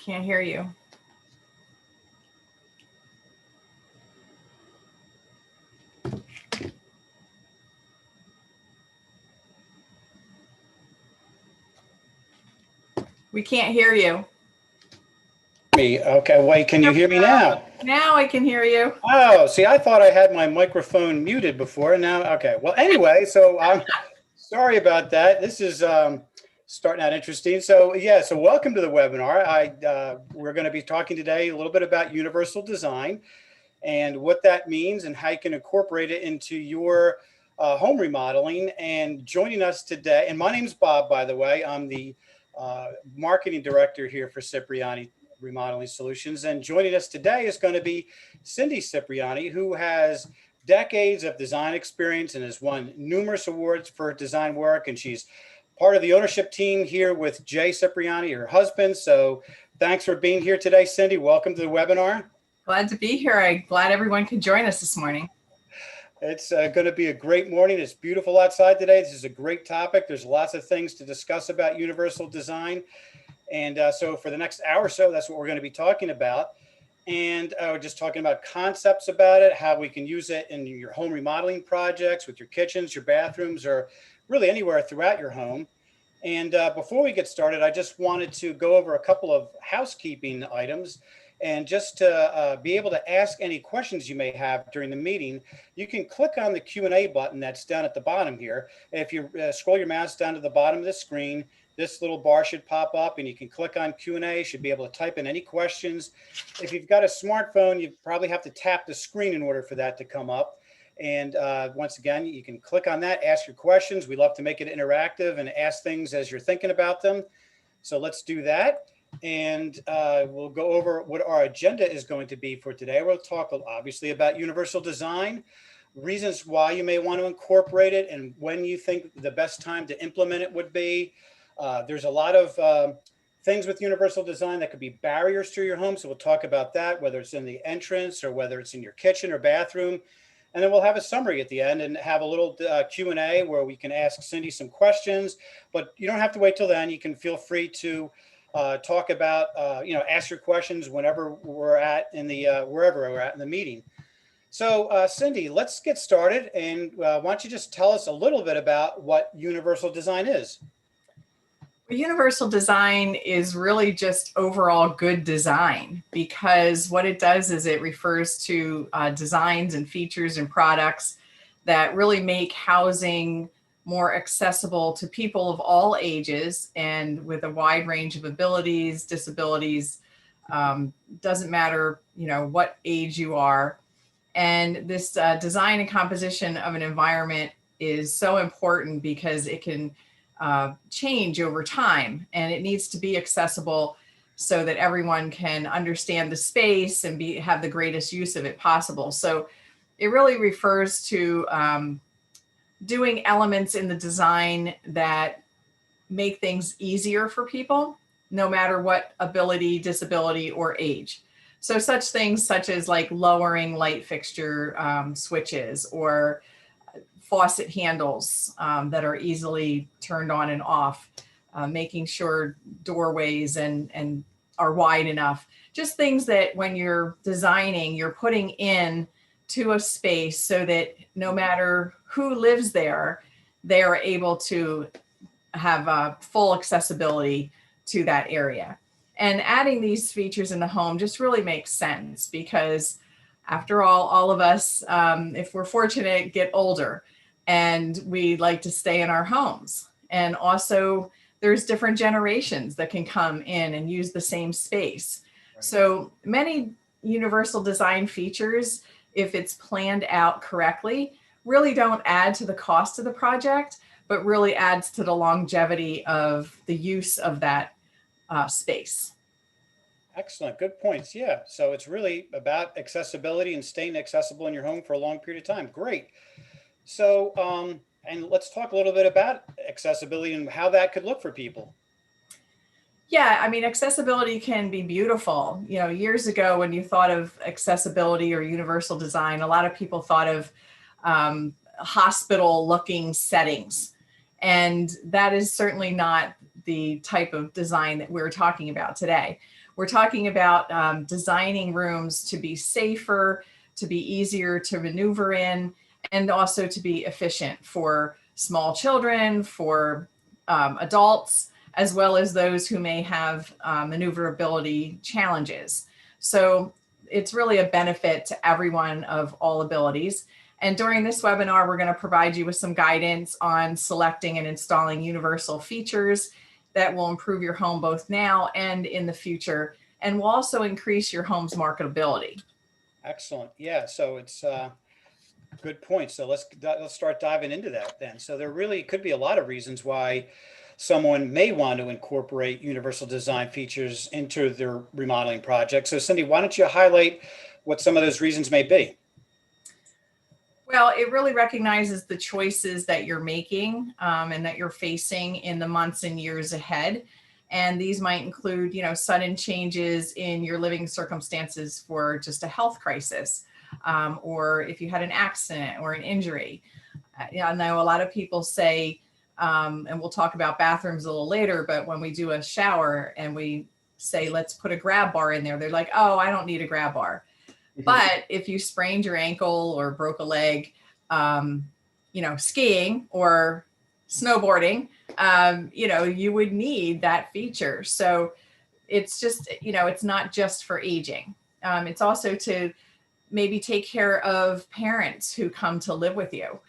Can't hear you. We can't hear you. Me. Okay, wait, can you hear me now? Now I can hear you. Oh, see, I thought I had my microphone muted before, and now, okay. Well, anyway, so I'm sorry about that. This is starting out interesting. So yeah, so welcome to the webinar. We're going to be talking today a little bit about universal design and what that means and how you can incorporate it into your home remodeling. And joining us today, and my name's Bob, by the way. I'm the marketing director here for Cipriani Remodeling Solutions. And joining us today is going to be Cindy Cipriani, who has decades of design experience and has won numerous awards for design work. And she's part of the ownership team here with Jay Cipriani, her husband. So thanks for being here today, Cindy. Welcome to the webinar. Glad to be here. I'm glad everyone could join us this morning. It's going to be a great morning. It's beautiful outside today. This is a great topic. There's lots of things to discuss about universal design. And so for the next hour or so, that's what we're going to be talking about. And we're just talking about concepts about it, how we can use it in your home remodeling projects, with your kitchens, your bathrooms, or really anywhere throughout your home. And before we get started, I just wanted to go over a couple of housekeeping items. And just to be able to ask any questions you may have during the meeting, you can click on the Q&A button that's down at the bottom here. If you scroll your mouse down to the bottom of the screen, this little bar should pop up and you can click on Q&A. You should be able to type in any questions. If you've got a smartphone, you probably have to tap the screen in order for that to come up. And once again, you can click on that, ask your questions. We love to make it interactive and ask things as you're thinking about them. So let's do that. And we'll go over what our agenda is going to be for today. We'll talk obviously about universal design, reasons why you may want to incorporate it, and when you think the best time to implement it would be. There's a lot of things with universal design that could be barriers to your home. So we'll talk about that, whether it's in the entrance or whether it's in your kitchen or bathroom. And then we'll have a summary at the end and have a little Q&A where we can ask Cindy some questions. But you don't have to wait till then. You can feel free to talk about, ask your questions whenever we're at in the, wherever we're at in the meeting. So Cindy, let's get started. And why don't you just tell us a little bit about what universal design is? Universal design is really just overall good design, because what it does is it refers to designs and features and products that really make housing more accessible to people of all ages and with a wide range of abilities, disabilities. Doesn't matter, what age you are. And this design and composition of an environment is so important because it can change over time, and it needs to be accessible so that everyone can understand the space and have the greatest use of it possible. So it really refers to doing elements in the design that make things easier for people, no matter what ability, disability, or age. So such things such as like lowering light fixture switches, or faucet handles that are easily turned on and off, making sure doorways and are wide enough. Just things that when you're designing, you're putting in to a space so that no matter who lives there, they are able to have full accessibility to that area. And adding these features in the home just really makes sense because after all of us, if we're fortunate, get older. And we like to stay in our homes. And also there's different generations that can come in and use the same space. Right. So many universal design features, if it's planned out correctly, really don't add to the cost of the project, but really adds to the longevity of the use of that space. Excellent. Good points. Yeah. So it's really about accessibility and staying accessible in your home for a long period of time. Great. So, and let's talk a little bit about accessibility and how that could look for people. Yeah, I mean, accessibility can be beautiful. Years ago when you thought of accessibility or universal design, a lot of people thought of hospital-looking settings. And that is certainly not the type of design that we're talking about today. We're talking about designing rooms to be safer, to be easier to maneuver in, and also to be efficient for small children, for adults, as well as those who may have maneuverability challenges. So it's really a benefit to everyone of all abilities. And during this webinar, we're going to provide you with some guidance on selecting and installing universal features that will improve your home both now and in the future, and will also increase your home's marketability. Excellent. Yeah. So it's good point. So let's start diving into that then. So there really could be a lot of reasons why someone may want to incorporate universal design features into their remodeling project. So Cindy, why don't you highlight what some of those reasons may be? Well, it really recognizes the choices that you're making and that you're facing in the months and years ahead. And these might include, sudden changes in your living circumstances for just a health crisis, or if you had an accident or an injury. I know a lot of people say, and we'll talk about bathrooms a little later, but when we do a shower and we say, let's put a grab bar in there, they're like, oh, I don't need a grab bar. But if you sprained your ankle or broke a leg, skiing or snowboarding, you would need that feature. So it's just, it's not just for aging. It's also to maybe take care of parents who come to live with you.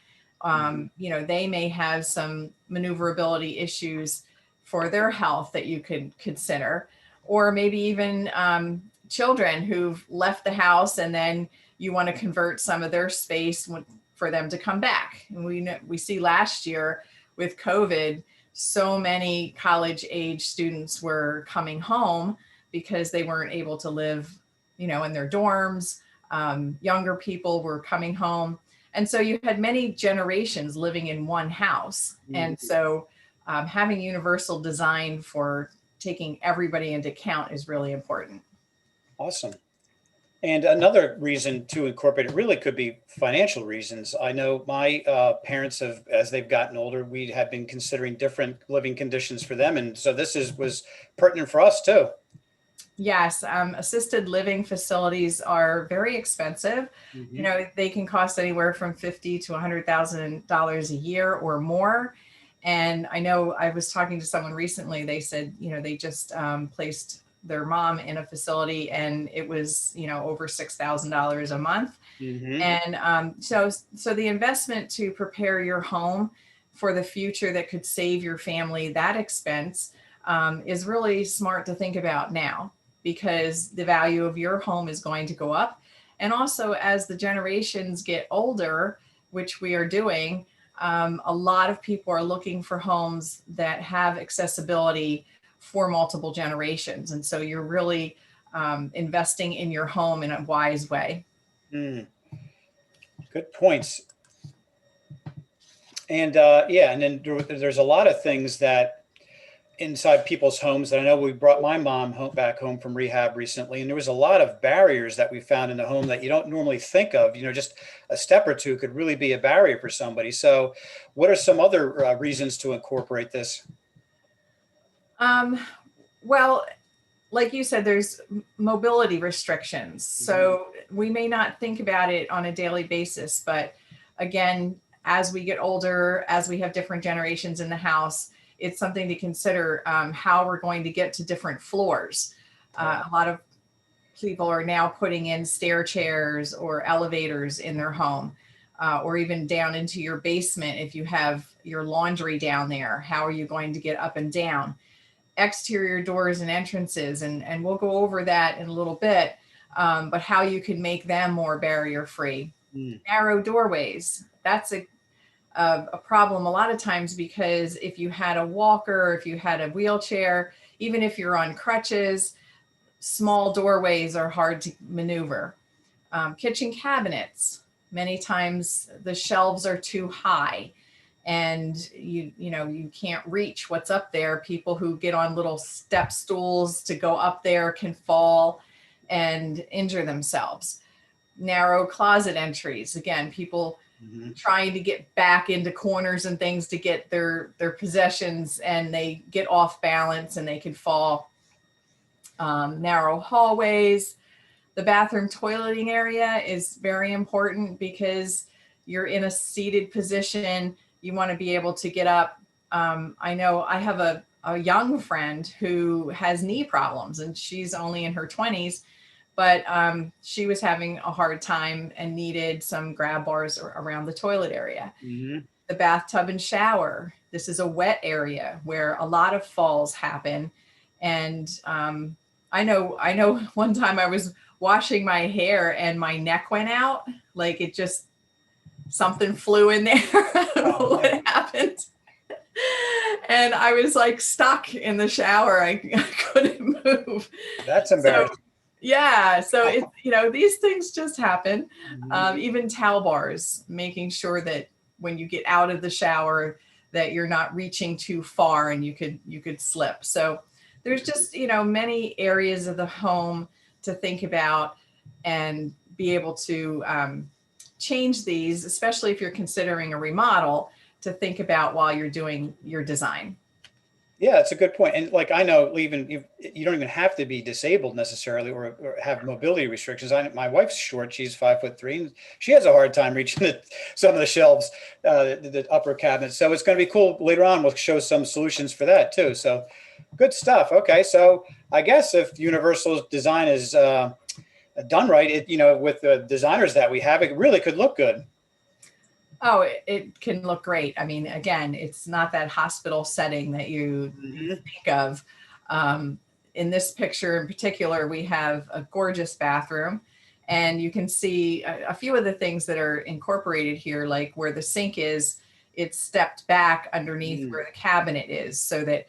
They may have some maneuverability issues for their health that you could consider, or maybe even children who've left the house and then you want to convert some of their space for them to come back. And we see last year with COVID, so many college age students were coming home because they weren't able to live, in their dorms. Younger people were coming home. And so you had many generations living in one house. And so having universal design for taking everybody into account is really important. Awesome. And another reason to incorporate it really could be financial reasons. I know my parents have, as they've gotten older, we have been considering different living conditions for them. And so this was pertinent for us too. Yes, assisted living facilities are very expensive. They can cost anywhere from $50,000 to $100,000 a year or more. And I know I was talking to someone recently, they said, they just placed their mom in a facility and it was, over $6,000 a month. And so the investment to prepare your home for the future that could save your family that expense is really smart to think about now, because the value of your home is going to go up. And also as the generations get older, which we are doing, a lot of people are looking for homes that have accessibility for multiple generations. And so you're really investing in your home in a wise way. Good points. And and then there's a lot of things that inside people's homes that I know we brought my mom back home from rehab recently, and there was a lot of barriers that we found in the home that you don't normally think of. Just a step or two could really be a barrier for somebody. So what are some other reasons to incorporate this? Well, like you said, there's mobility restrictions. So we may not think about it on a daily basis, but again, as we get older, as we have different generations in the house, it's something to consider how we're going to get to different floors. A lot of people are now putting in stair chairs or elevators in their home, or even down into your basement. If you have your laundry down there, how are you going to get up and down? Exterior doors and entrances, and we'll go over that in a little bit, but how you can make them more barrier-free. Narrow doorways, that's a problem a lot of times, because if you had a walker, if you had a wheelchair, even if you're on crutches, small doorways are hard to maneuver. Kitchen cabinets, many times the shelves are too high and you can't reach what's up there. People who get on little step stools to go up there can fall and injure themselves. Narrow closet entries. Again, people Mhm. trying to get back into corners and things to get their possessions, and they get off balance and they can fall. Narrow hallways. The bathroom toileting area is very important because you're in a seated position. You want to be able to get up. I know I have a young friend who has knee problems, and she's only in her 20s, but she was having a hard time and needed some grab bars around the toilet area. Mhm. The bathtub and shower. This is a wet area where a lot of falls happen. And I know one time I was washing my hair and my neck went out. Like it just, something flew in there. I don't know Oh, what man. happened. And I was like stuck in the shower. I couldn't move. That's So embarrassing. yeah, so it's, these things just happen. Mhm. Even towel bars, making sure that when you get out of the shower that you're not reaching too far and you could slip. So there's just, many areas of the home to think about and be able to change these, especially if you're considering a remodel, to think about while you're doing your design. Yeah, that's a good point. And like I know, even you don't even have to be disabled necessarily or have mobility restrictions. My wife's short; she's 5'3", and she has a hard time reaching some of the shelves, the upper cabinets. So it's going to be cool later on. We'll show some solutions for that too. So good stuff. Okay, so I guess if Universal design is done right, with the designers that we have, it really could look good. Oh, it can look great. I mean, again, it's not that hospital setting that you Mhm. think of. Um, in this picture in particular, we have a gorgeous bathroom, and you can see a few of the things that are incorporated here, like where the sink is, it's stepped back underneath Mm. where the cabinet is, so that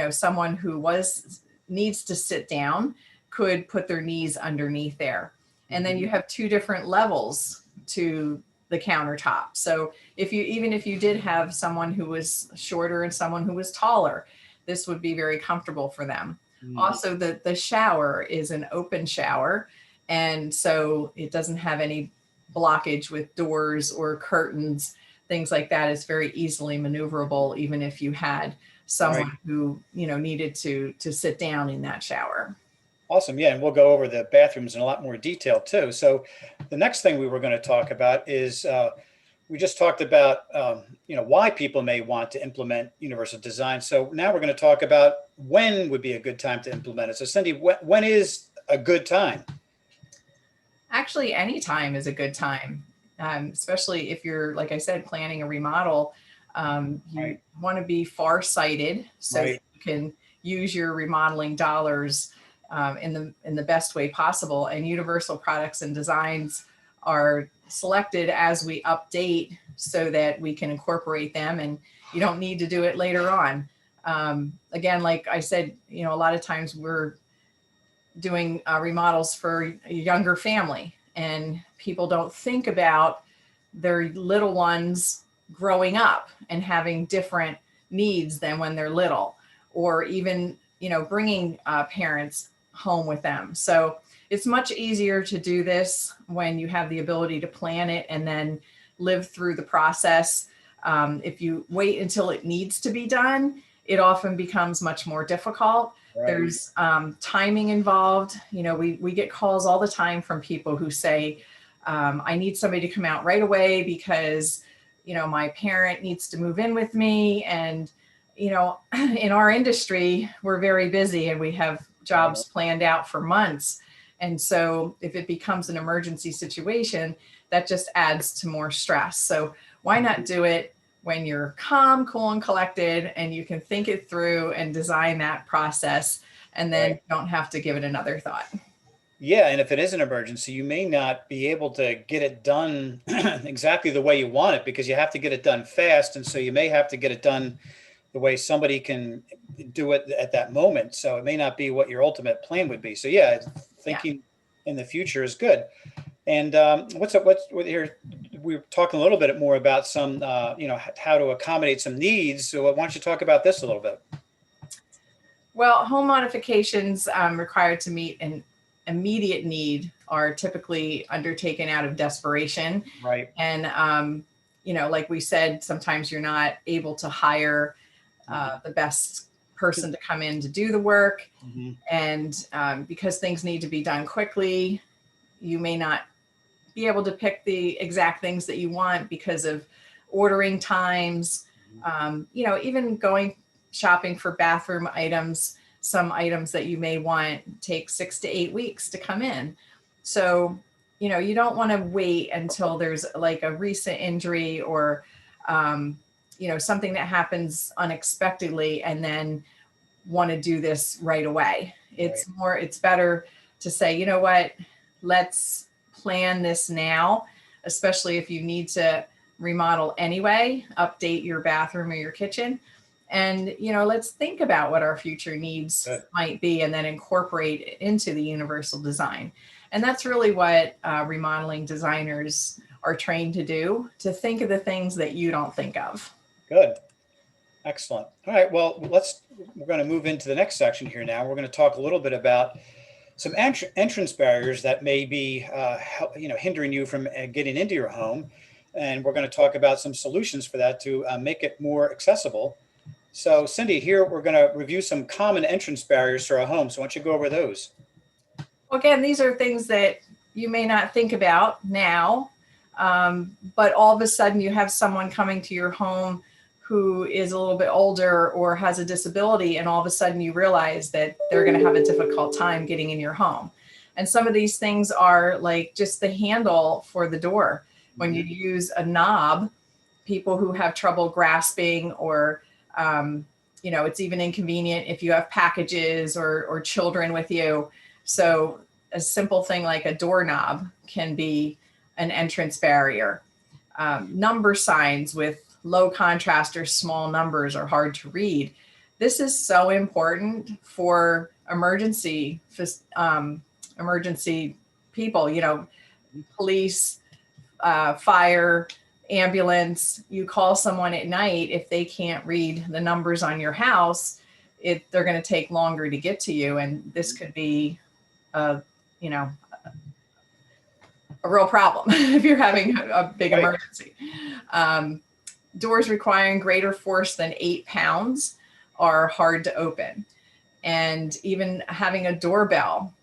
someone who was needs to sit down could put their knees underneath there. And then you Mhm. have two different levels to the countertop. So if you did have someone who was shorter and someone who was taller, this would be very comfortable for them. Mm. Also, the shower is an open shower, and so it doesn't have any blockage with doors or curtains, things like that. It's very easily maneuverable, even if you had Right. someone who needed to sit down in that shower. Awesome. Yeah, and we'll go over the bathrooms in a lot more detail too. So the next thing we were going to talk about is we just talked about why people may want to implement universal design. So now we're going to talk about when would be a good time to implement it. So Cindy, when is a good time? Actually, any time is a good time, especially if you're, like I said, planning a remodel. You Right. want to be far-sighted so that Right. you can use your remodeling dollars in the best way possible. And Universal products and designs are selected as we update so that we can incorporate them, and you don't need to do it later on. Again, like I said, a lot of times we're doing remodels for a younger family, and people don't think about their little ones growing up and having different needs than when they're little, or even bringing parents home with them. So it's much easier to do this when you have the ability to plan it and then live through the process. If you wait until it needs to be done, it often becomes much more difficult. Right. There's timing involved. We get calls all the time from people who say, I need somebody to come out right away because, my parent needs to move in with me. And, in our industry, we're very busy and we have Right. jobs planned out for months. And so if it becomes an emergency situation, that just adds to more stress. So why not do it when you're calm, cool, and collected, and you can think it through and design that process, and then Right. don't have to give it another thought. Yeah, and if it is an emergency, you may not be able to get it done exactly the way you want it because you have to get it done fast, and so you may have to get it done the way somebody can do it at that moment. So it may not be what your ultimate plan would be. So yeah, Yeah. thinking in the future is good. And what's up? What's what here? We're talking a little bit more about some, how to accommodate some needs. So why don't you talk about this a little bit? Well, home modifications required to meet an immediate need are typically undertaken out of desperation. Right. And, like we said, sometimes you're not able to hire the best person to come in to do the work. Mm-hmm. And because things need to be done quickly, you may not be able to pick the exact things that you want because of ordering times. Even going shopping for bathroom items, some items that you may want take 6 to 8 weeks to come in. So, you don't want to wait until there's like a recent injury or, something that happens unexpectedly and then want to do this right away. It's better to say, you know what, let's plan this now, especially if you need to remodel anyway, update your bathroom or your kitchen. And, let's think about what our future needs might be and then incorporate it into the universal design. And that's really what remodeling designers are trained to do, to think of the things that you don't think of. Good. Excellent. All right. Well, we're going to move into the next section here now. We're going to talk a little bit about some entrance barriers that may be, hindering you from getting into your home. And we're going to talk about some solutions for that to make it more accessible. So Cindy, here we're going to review some common entrance barriers to our home. So why don't you go over those? Well, again, these are things that you may not think about now, but all of a sudden you have someone coming to your home who is a little bit older or has a disability, and all of a sudden you realize that they're going to have a difficult time getting in your home. And some of these things are like just the handle for the door. When you use a knob, people who have trouble grasping or, it's even inconvenient if you have packages or children with you. So a simple thing like a doorknob can be an entrance barrier. Number signs with low contrast or small numbers are hard to read. This is so important for emergency people, police, fire, ambulance. You call someone at night, if they can't read the numbers on your house, they're going to take longer to get to you. And this could be a real problem if you're having a big emergency. Doors requiring greater force than 8 pounds are hard to open. And even having a doorbell,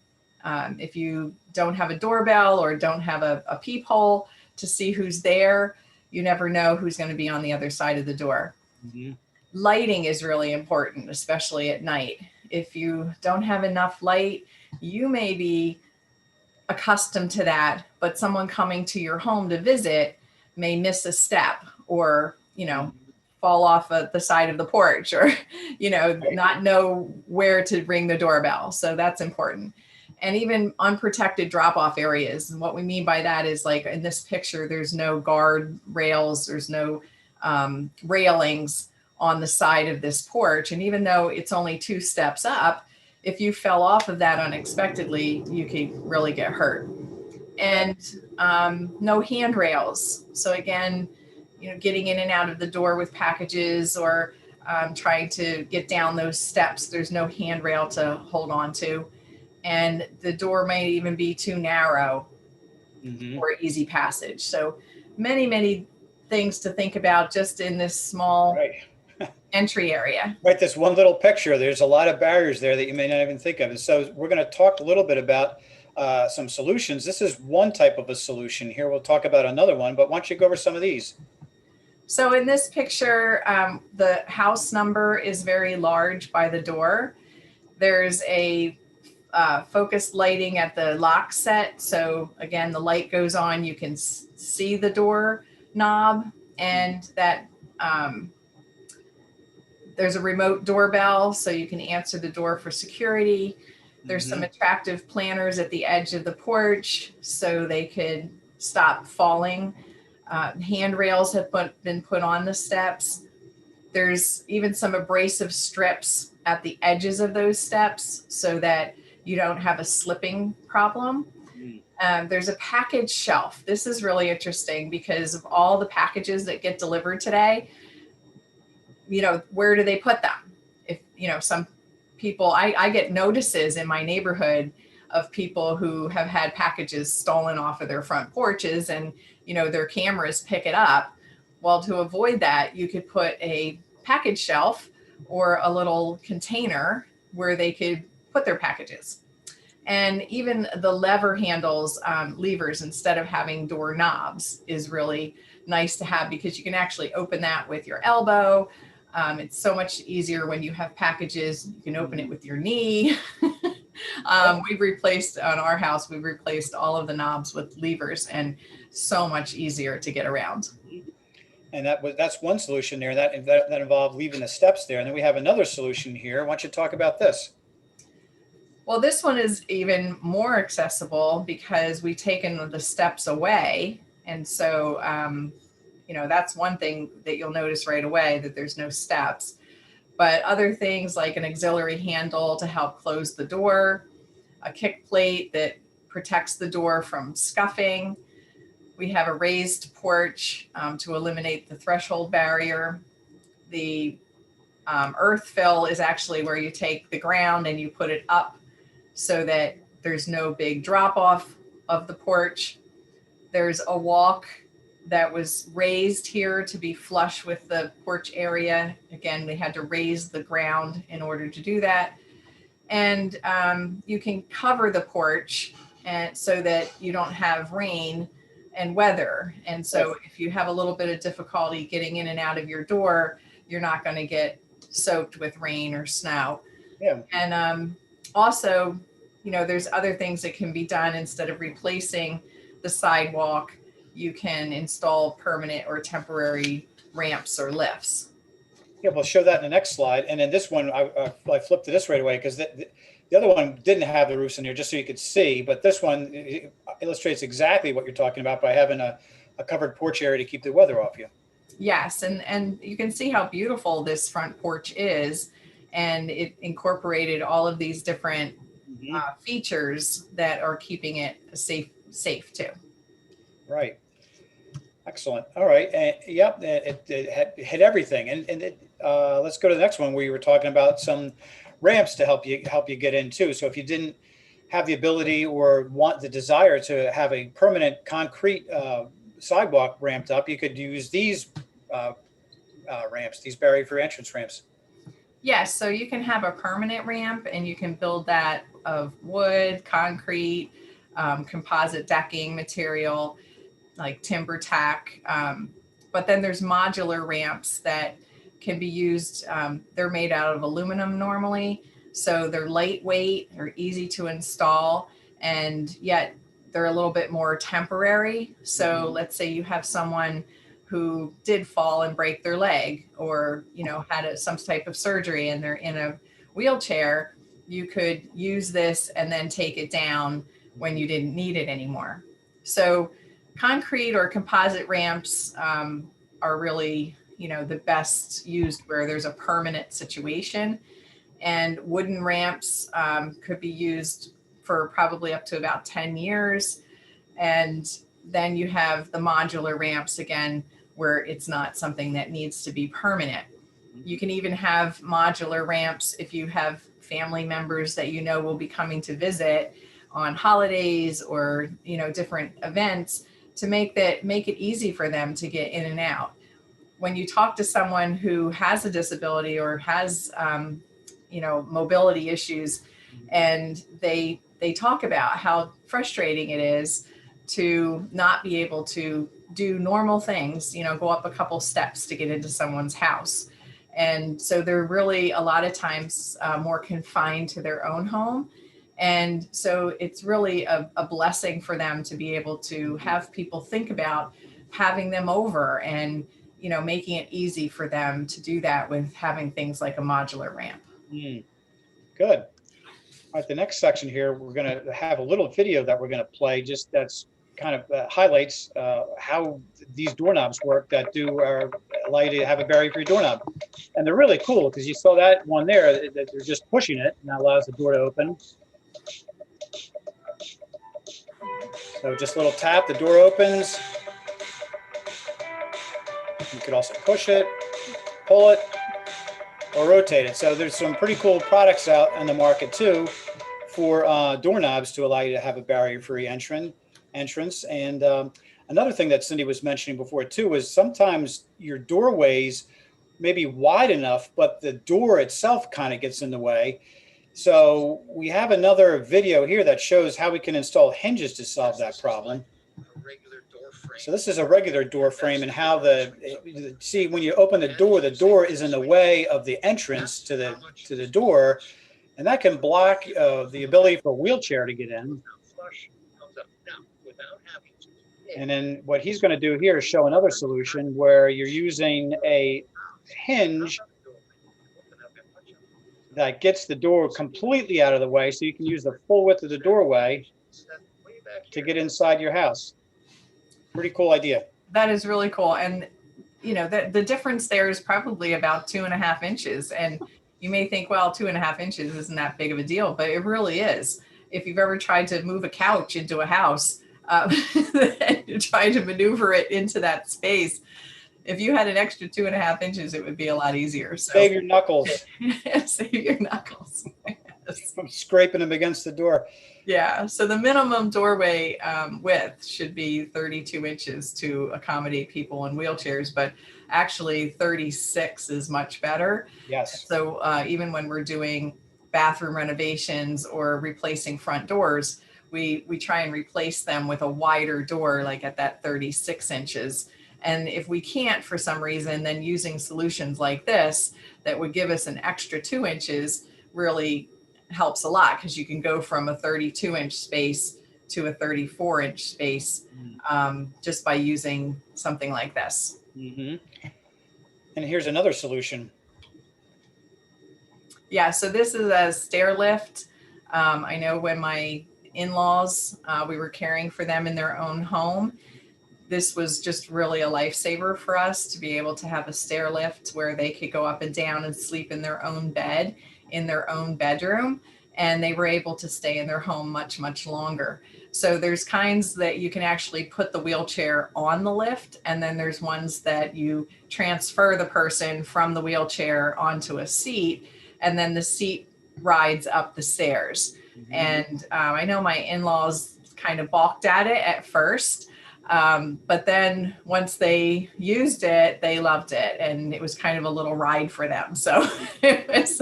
if you don't have a doorbell or don't have a peephole to see who's there, you never know who's going to be on the other side of the door. Mm-hmm. Lighting is really important, especially at night. If you don't have enough light, you may be accustomed to that, but someone coming to your home to visit may miss a step or, fall off the side of the porch or, not know where to ring the doorbell. So that's important. And even unprotected drop-off areas. And what we mean by that is, like in this picture, there's no guard rails, there's no railings on the side of this porch. And even though it's only 2 steps up, if you fell off of that unexpectedly, you could really get hurt. And no handrails. So again, getting in and out of the door with packages or trying to get down those steps, there's no handrail to hold on to. And the door may even be too narrow for easy passage. So many, many things to think about just in this small entry area. Right, this one little picture, there's a lot of barriers there that you may not even think of. And so we're going to talk a little bit about some solutions. This is one type of a solution here. We'll talk about another one, but why don't you go over some of these? So in this picture, the house number is very large by the door. There's a focused lighting at the lock set. So again, the light goes on, you can see the door knob, and that there's a remote doorbell, so you can answer the door for security. There's some attractive planters at the edge of the porch so they could stop falling. Handrails have been put on the steps. There's even some abrasive strips at the edges of those steps so that you don't have a slipping problem. There's a package shelf. This is really interesting because of all the packages that get delivered today. Where do they put them? If, some people, I get notices in my neighborhood of people who have had packages stolen off of their front porches, and their cameras pick it up. Well, to avoid that, you could put a package shelf or a little container where they could put their packages. And even the lever handles, levers, instead of having door knobs, is really nice to have, because you can actually open that with your elbow. It's so much easier when you have packages. You can open it with your knee. We've replaced, on our house, we've replaced all of the knobs with levers, and so much easier to get around. And that's one solution there. That involved leaving the steps there. And then we have another solution here. Why don't you talk about this? Well, this one is even more accessible because we've taken the steps away. And so, that's one thing that you'll notice right away, that there's no steps. But other things like an auxiliary handle to help close the door, a kick plate that protects the door from scuffing. We have a raised porch to eliminate the threshold barrier. The earth fill is actually where you take the ground and you put it up so that there's no big drop off of the porch. There's a walk that was raised here to be flush with the porch area. Again, they had to raise the ground in order to do that. And you can cover the porch and so that you don't have rain and weather. And so if you have a little bit of difficulty getting in and out of your door, you're not going to get soaked with rain or snow. Yeah. And also, there's other things that can be done. Instead of replacing the sidewalk, you can install permanent or temporary ramps or lifts. Yeah, we'll show that in the next slide. And then this one, I flipped to this right away because the other one didn't have the roofs in there, just so you could see. But this one illustrates exactly what you're talking about by having a covered porch area to keep the weather off you. Yes, and you can see how beautiful this front porch is. And it incorporated all of these different features that are keeping it safe too. Right. Excellent. All right. Yep. It hit everything. And let's go to the next one where you were talking about some ramps to help you get in too. So if you didn't have the ability or want the desire to have a permanent concrete sidewalk ramped up, you could use these ramps, these barrier-free entrance ramps. Yes. So you can have a permanent ramp, and you can build that of wood, concrete, composite decking material, like timber tack. But then there's modular ramps that can be used. They're made out of aluminum normally, so they're lightweight, they're easy to install, and yet they're a little bit more temporary. So let's say you have someone who did fall and break their leg, or had some type of surgery and they're in a wheelchair. You could use this and then take it down when you didn't need it anymore. So concrete or composite ramps are really, the best used where there's a permanent situation. And wooden ramps could be used for probably up to about 10 years. And then you have the modular ramps again, where it's not something that needs to be permanent. You can even have modular ramps if you have family members that will be coming to visit on holidays or different events, to make it easy for them to get in and out. When you talk to someone who has a disability or has mobility issues, and they talk about how frustrating it is to not be able to do normal things, go up a couple steps to get into someone's house. And so they're really a lot of times more confined to their own home. And so it's really a blessing for them to be able to have people think about having them over and, making it easy for them to do that with having things like a modular ramp. Good. All right, the next section here, we're going to have a little video that we're going to play, just that's kind of highlights how these doorknobs work that allow you to have a barrier-free doorknob. And they're really cool because you saw that one there, that you're just pushing it, and that allows the door to open. So just a little tap, the door opens. You could also push it, pull it, or rotate it. So there's some pretty cool products out in the market too for doorknobs to allow you to have a barrier-free entrance. And another thing that Cindy was mentioning before too is sometimes your doorways may be wide enough, but the door itself kind of gets in the way. So we have another video here that shows how we can install hinges to solve that problem. So this is a regular door frame, and how see, when you open the door is in the way of the entrance to the door, and that can block the ability for a wheelchair to get in. And then what he's going to do here is show another solution where you're using a hinge that gets the door completely out of the way, so you can use the full width of the doorway to get inside your house. Pretty cool idea. That is really cool. And you know, the difference there is probably about 2.5 inches. And you may think, well, 2.5 inches isn't that big of a deal, but it really is. If you've ever tried to move a couch into a house, you're trying to maneuver it into that space. If you had an extra 2.5 inches, it would be a lot easier. So save your knuckles. Save your knuckles. From scraping them against the door. Yeah. So the minimum doorway width should be 32 inches to accommodate people in wheelchairs, but actually 36 is much better. Yes. So even when we're doing bathroom renovations or replacing front doors, we try and replace them with a wider door, like at that 36 inches. And if we can't for some reason, then using solutions like this that would give us an extra 2 inches really helps a lot, because you can go from a 32-inch space to a 34-inch space just by using something like this. Mm-hmm. And here's another solution. Yeah, so this is a stair lift. I know when my in-laws, we were caring for them in their own home, this was just really a lifesaver for us to be able to have a stair lift where they could go up and down and sleep in their own bed, in their own bedroom, and they were able to stay in their home much, much longer. So there's kinds that you can actually put the wheelchair on the lift, and then there's ones that you transfer the person from the wheelchair onto a seat, and then the seat rides up the stairs. Mm-hmm. And I know my in-laws kind of balked at it at first, but then once they used it, they loved it, and it was kind of a little ride for them. So it was,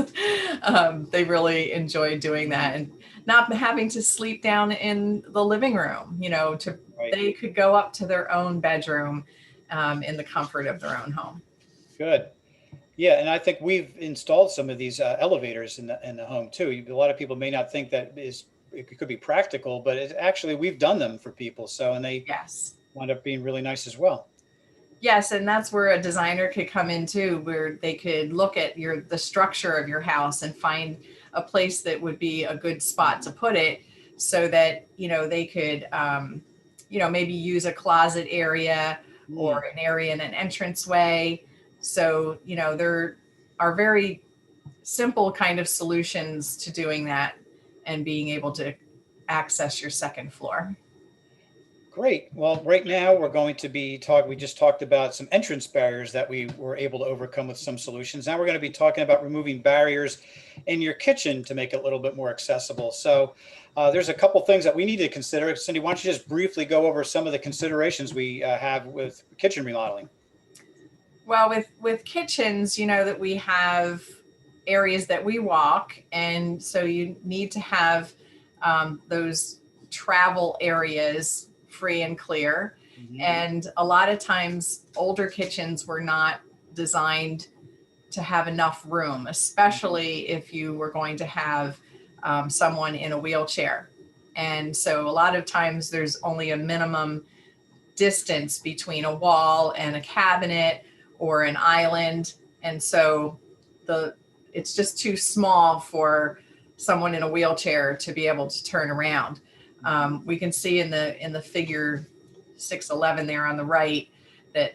they really enjoyed doing that, and not having to sleep down in the living room, you know, they could go up to their own bedroom in the comfort of their own home. Good. Yeah, and I think we've installed some of these elevators in the home too. A lot of people may not think that it could be practical, but it's actually, we've done them for people. So, and they wind up being really nice as well. Yes. And that's where a designer could come in too, where they could look at the structure of your house and find a place that would be a good spot to put it, so that, you know, they could, you know, maybe use a closet area or an area in an entranceway. So, you know, there are very simple kind of solutions to doing that and being able to access your second floor. Great. Well, right now we're going to be we just talked about some entrance barriers that we were able to overcome with some solutions. Now we're going to be talking about removing barriers in your kitchen to make it a little bit more accessible. So there's a couple things that we need to consider. Cindy, why don't you just briefly go over some of the considerations we have with kitchen remodeling? Well, with kitchens, you know that we have areas that we walk, and so you need to have those travel areas free and clear. Mm-hmm. And a lot of times older kitchens were not designed to have enough room, especially if you were going to have someone in a wheelchair. And so a lot of times there's only a minimum distance between a wall and a cabinet or an island. And so it's just too small for someone in a wheelchair to be able to turn around. We can see in the figure 611 there on the right that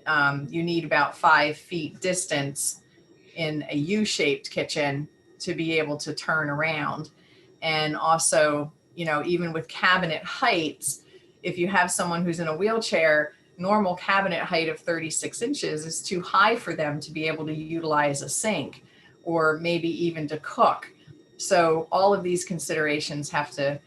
you need about 5 feet distance in a U-shaped kitchen to be able to turn around. And also, you know, even with cabinet heights, if you have someone who's in a wheelchair, normal cabinet height of 36 inches is too high for them to be able to utilize a sink or maybe even to cook. So all of these considerations have to,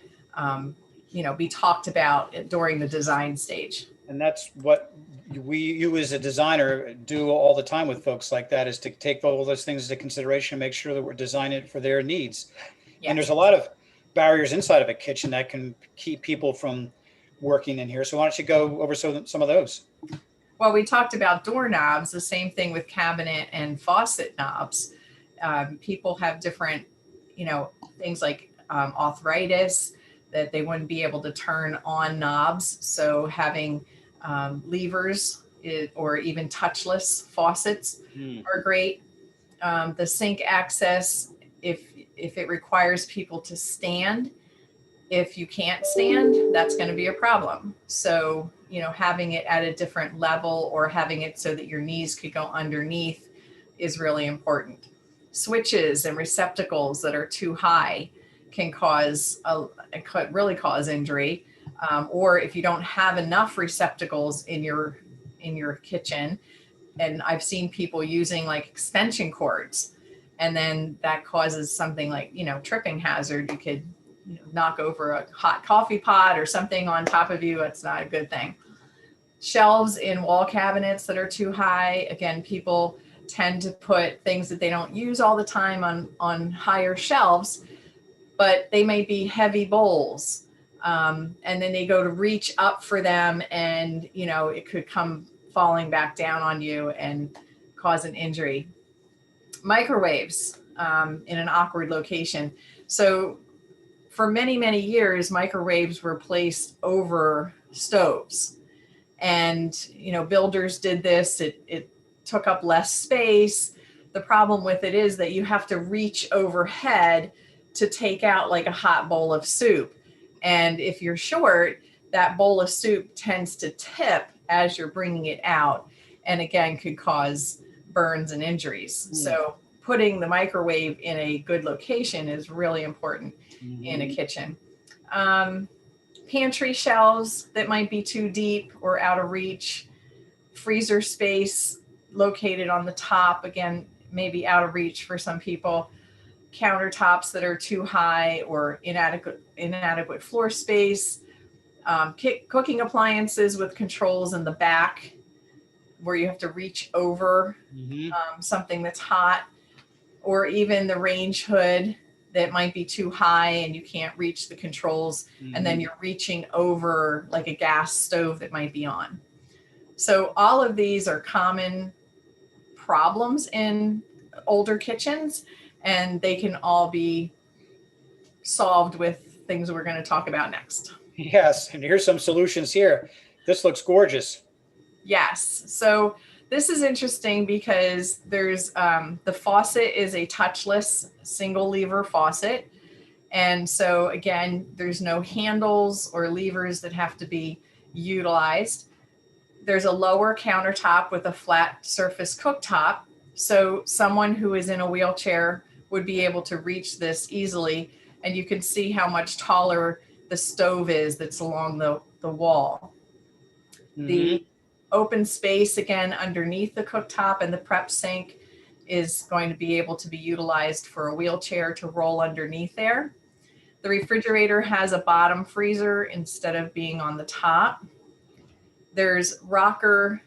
be talked about during the design stage. And that's what you as a designer do all the time with folks like that, is to take all those things into consideration and make sure that we're designing it for their needs. And Yes. there's a lot of barriers inside of a kitchen that can keep people from working in here. So why don't you go over some of those? Well, we talked about doorknobs, the same thing with cabinet and faucet knobs. People have different, things like arthritis, that they wouldn't be able to turn on knobs. So having levers or even touchless faucets are great. The sink access, if it requires people to stand, if you can't stand, that's going to be a problem. So, having it at a different level or having it so that your knees could go underneath is really important. Switches and receptacles that are too high can could really cause injury. Or if you don't have enough receptacles in your kitchen, and I've seen people using like extension cords, and then that causes something like, tripping hazard. You could knock over a hot coffee pot or something on top of you. That's not a good thing. Shelves in wall cabinets that are too high. Again, people tend to put things that they don't use all the time on higher shelves, but they may be heavy bowls. And then they go to reach up for them, and it could come falling back down on you and cause an injury. Microwaves in an awkward location. So for many, many years, microwaves were placed over stoves. And, builders did this. It took up less space. The problem with it is that you have to reach overhead to take out like a hot bowl of soup. And if you're short, that bowl of soup tends to tip as you're bringing it out, and again, could cause burns and injuries. So putting the microwave in a good location is really important in a kitchen. Pantry shelves that might be too deep or out of reach. Freezer space located on the top, again, maybe out of reach for some people. Countertops that are too high or inadequate floor space. Cooking appliances with controls in the back where you have to reach over something that's hot, or even the range hood that might be too high and you can't reach the controls, and then you're reaching over like a gas stove that might be on. So all of these are common problems in older kitchens, and they can all be solved with things we're going to talk about next. Yes, and here's some solutions here. This looks gorgeous. Yes. So this is interesting because there's the faucet is a touchless single lever faucet. And so again, there's no handles or levers that have to be utilized. There's a lower countertop with a flat surface cooktop. So someone who is in a wheelchair would be able to reach this easily. And you can see how much taller the stove is that's along the wall. The open space, again, underneath the cooktop and the prep sink is going to be able to be utilized for a wheelchair to roll underneath there. The refrigerator has a bottom freezer instead of being on the top. There's rocker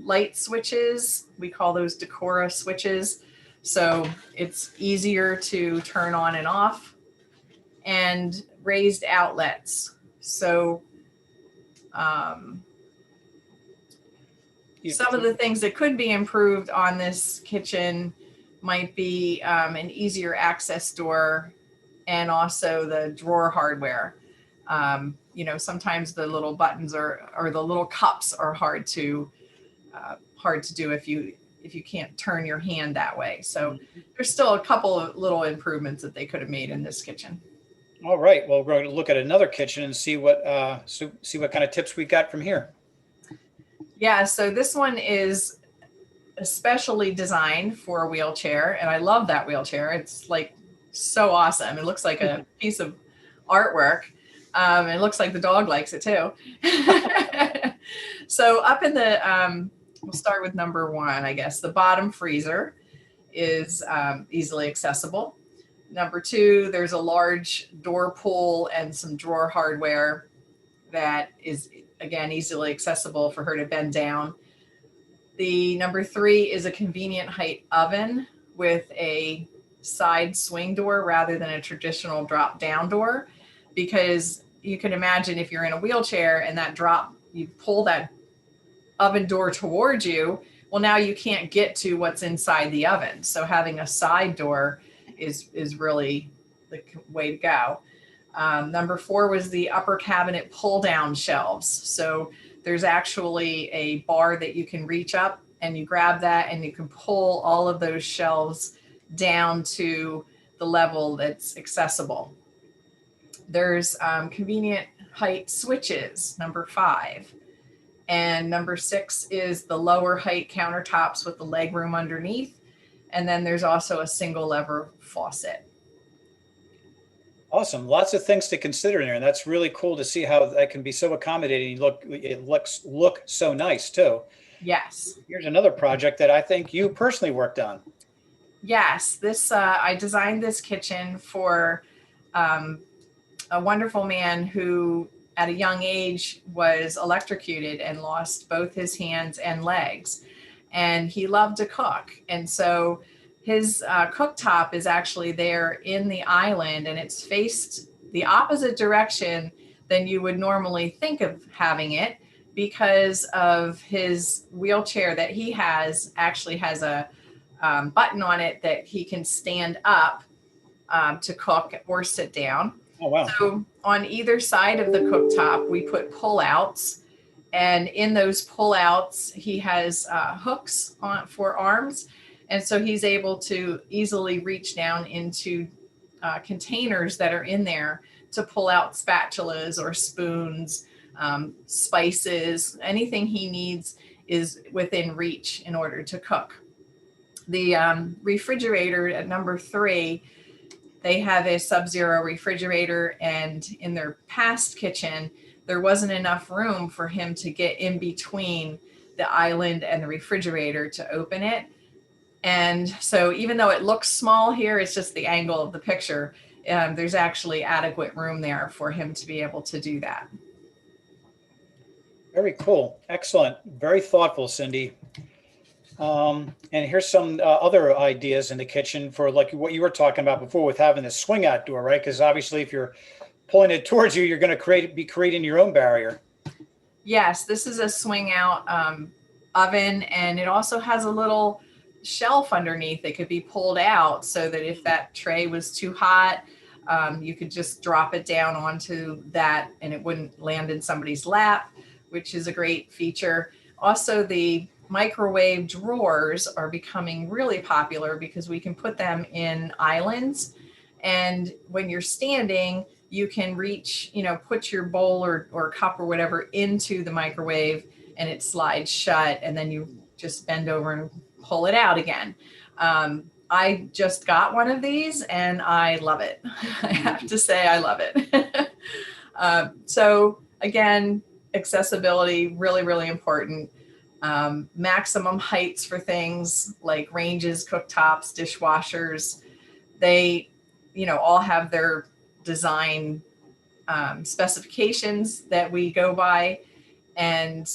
light switches. We call those Decora switches. So it's easier to turn on and off. And raised outlets. So some of the things that could be improved on this kitchen might be an easier access door, and also the drawer hardware. Sometimes the little buttons or the little cups are hard to do if you can't turn your hand that way. So there's still a couple of little improvements that they could have made in this kitchen. All right. Well, we're going to look at another kitchen and see what kind of tips we got from here. Yeah. So this one is especially designed for a wheelchair, and I love that wheelchair. It's like so awesome. It looks like a piece of artwork. It looks like the dog likes it too. So up in the, we'll start with number one, I guess. The bottom freezer is easily accessible. Number two, there's a large door pull and some drawer hardware that is, again, easily accessible for her to bend down. The number three is a convenient height oven with a side swing door rather than a traditional drop down door, because you can imagine if you're in a wheelchair and you pull that oven door towards you, well, now you can't get to what's inside the oven. So having a side door is really the way to go. Number four was the upper cabinet pull down shelves. So there's actually a bar that you can reach up and you grab that and you can pull all of those shelves down to the level that's accessible. There's convenient height switches, number five. And number six is the lower height countertops with the leg room underneath. And then there's also a single lever faucet. Awesome. Lots of things to consider in there. And that's really cool to see how that can be so accommodating. It look so nice too. Yes. Here's another project that I think you personally worked on. Yes. I designed this kitchen for a wonderful man who at a young age was electrocuted and lost both his hands and legs. And he loved to cook. And so his cooktop is actually there in the island, and it's faced the opposite direction than you would normally think of having it, because of his wheelchair that he actually has a button on it that he can stand up to cook or sit down. Oh, wow. So on either side of the cooktop, we put pull-outs, and in those pull-outs, he has hooks for arms. And so he's able to easily reach down into containers that are in there to pull out spatulas or spoons, spices, anything he needs is within reach in order to cook. The refrigerator at number three, they have a Sub-Zero refrigerator, and in their past kitchen, there wasn't enough room for him to get in between the island and the refrigerator to open it. And so even though it looks small here, it's just the angle of the picture. There's actually adequate room there for him to be able to do that. Very cool. Excellent. Very thoughtful, Cindy. And here's some other ideas in the kitchen for like what you were talking about before with having the swing out door, right? Because obviously if you're pulling it towards you, you're going to be creating your own barrier. Yes, this is a swing out oven, and it also has a little shelf underneath that could be pulled out so that if that tray was too hot, you could just drop it down onto that and it wouldn't land in somebody's lap, which is a great feature. Also, the microwave drawers are becoming really popular because we can put them in islands, and when you're standing, you can reach, put your bowl or cup or whatever into the microwave and it slides shut, and then you just bend over and pull it out again. I just got one of these and I love it. I have to say I love it. So again, accessibility, really, really important. Maximum heights for things like ranges, cooktops, dishwashers. They, all have their design specifications that we go by, and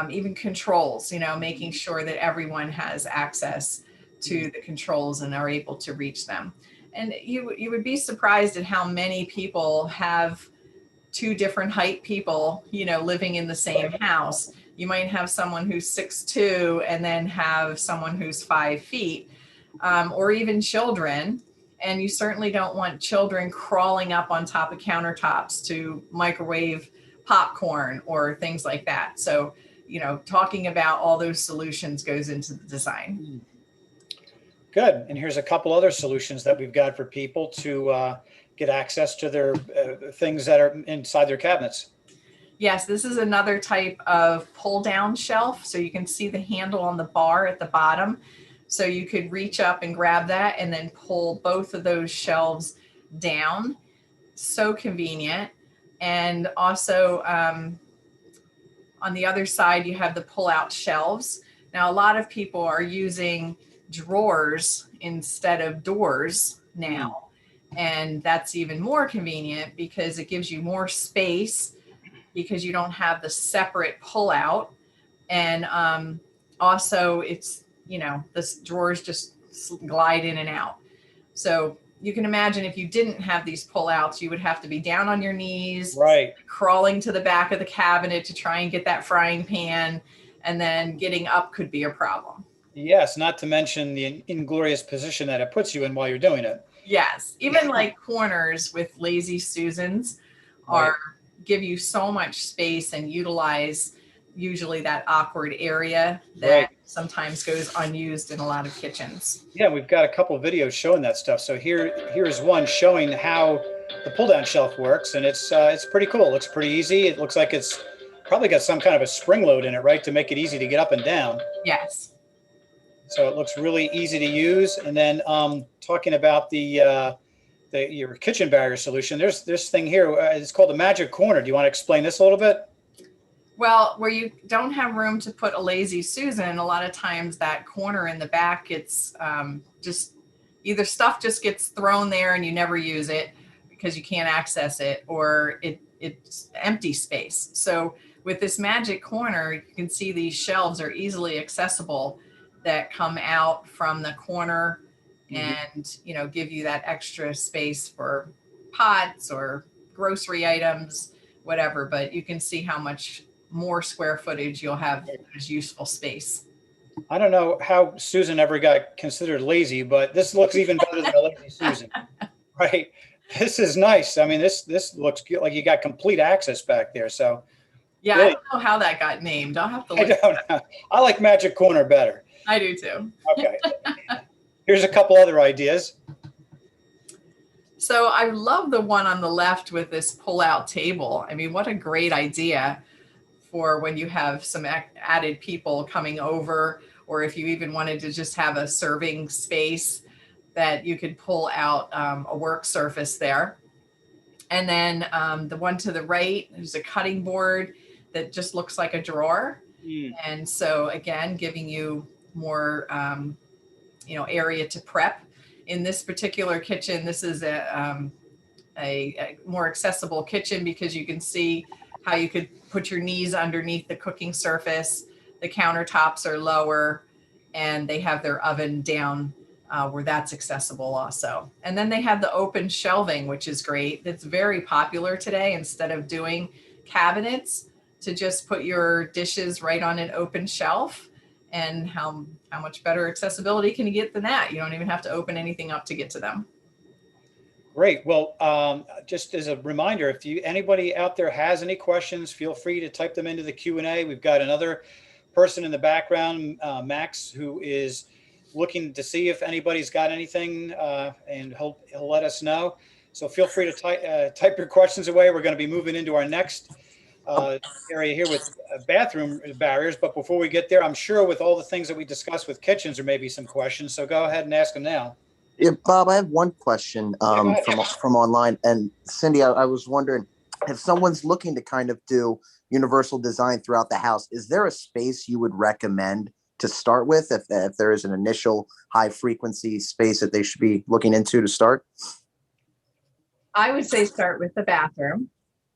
even controls, making sure that everyone has access to the controls and are able to reach them. And you would be surprised at how many people have two different height people, living in the same house. You might have someone who's 6'2" and then have someone who's 5 feet, or even children. And you certainly don't want children crawling up on top of countertops to microwave popcorn or things like that. So, talking about all those solutions goes into the design. Good. And here's a couple other solutions that we've got for people to get access to their things that are inside their cabinets. Yes, this is another type of pull down shelf. So you can see the handle on the bar at the bottom. So you could reach up and grab that and then pull both of those shelves down. So convenient. And also on the other side, you have the pull out shelves. Now, a lot of people are using drawers instead of doors now. And that's even more convenient because it gives you more space because you don't have the separate pull out. And also it's, the drawers just glide in and out. So you can imagine if you didn't have these pull outs, you would have to be down on your knees, Right. crawling to the back of the cabinet to try and get that frying pan. And then getting up could be a problem. Yes, not to mention the inglorious position that it puts you in while you're doing it. Yes, even like corners with lazy Susans Right. give you so much space and utilize usually that awkward area that Right. sometimes goes unused in a lot of kitchens. Yeah, we've got a couple of videos showing that stuff. So here's one showing how the pull down shelf works, and it's pretty cool. It looks pretty easy. It looks like it's probably got some kind of a spring load in it, right, to make it easy to get up and down. Yes. So it looks really easy to use. And then talking about your kitchen barrier solution, there's this thing here. It's called the magic corner. Do you want to explain this a little bit? Well, where you don't have room to put a lazy Susan, a lot of times that corner in the back, it's just either stuff just gets thrown there and you never use it because you can't access it, or it's empty space. So with this magic corner, you can see these shelves are easily accessible that come out from the corner and, give you that extra space for pots or grocery items, whatever. But you can see how much more square footage you'll have as useful space. I don't know how Susan ever got considered lazy, but this looks even better than a lazy Susan, right? This is nice. I mean, this looks good, like you got complete access back there. So yeah, really, I don't know how that got named. I'll have to I look. don't know. I like Magic Corner better. I do too. Okay. Here's a couple other ideas. So I love the one on the left with this pull-out table. I mean, what a great idea for when you have some added people coming over, or if you even wanted to just have a serving space that you could pull out a work surface there. And then the one to the right, there's a cutting board that just looks like a drawer. And so again, giving you more, area to prep. In this particular kitchen, this is a more accessible kitchen because you can see how you could put your knees underneath the cooking surface. The countertops are lower and they have their oven down where that's accessible also. And then they have the open shelving, which is great. That's very popular today. Instead of doing cabinets, to just put your dishes right on an open shelf. And how much better accessibility can you get than that? You don't even have to open anything up to get to them. Great. Well, just as a reminder, if anybody out there has any questions, feel free to type them into the Q&A. We've got another person in the background, Max, who is looking to see if anybody's got anything, and he'll let us know. So feel free to type your questions away. We're going to be moving into our next area here with bathroom barriers. But before we get there, I'm sure with all the things that we discussed with kitchens, there may be some questions. So go ahead and ask them now. Yeah, Bob, I have one question from online. And Cindy, I was wondering, if someone's looking to kind of do universal design throughout the house, is there a space you would recommend to start with if there is an initial high frequency space that they should be looking into to start? I would say start with the bathroom.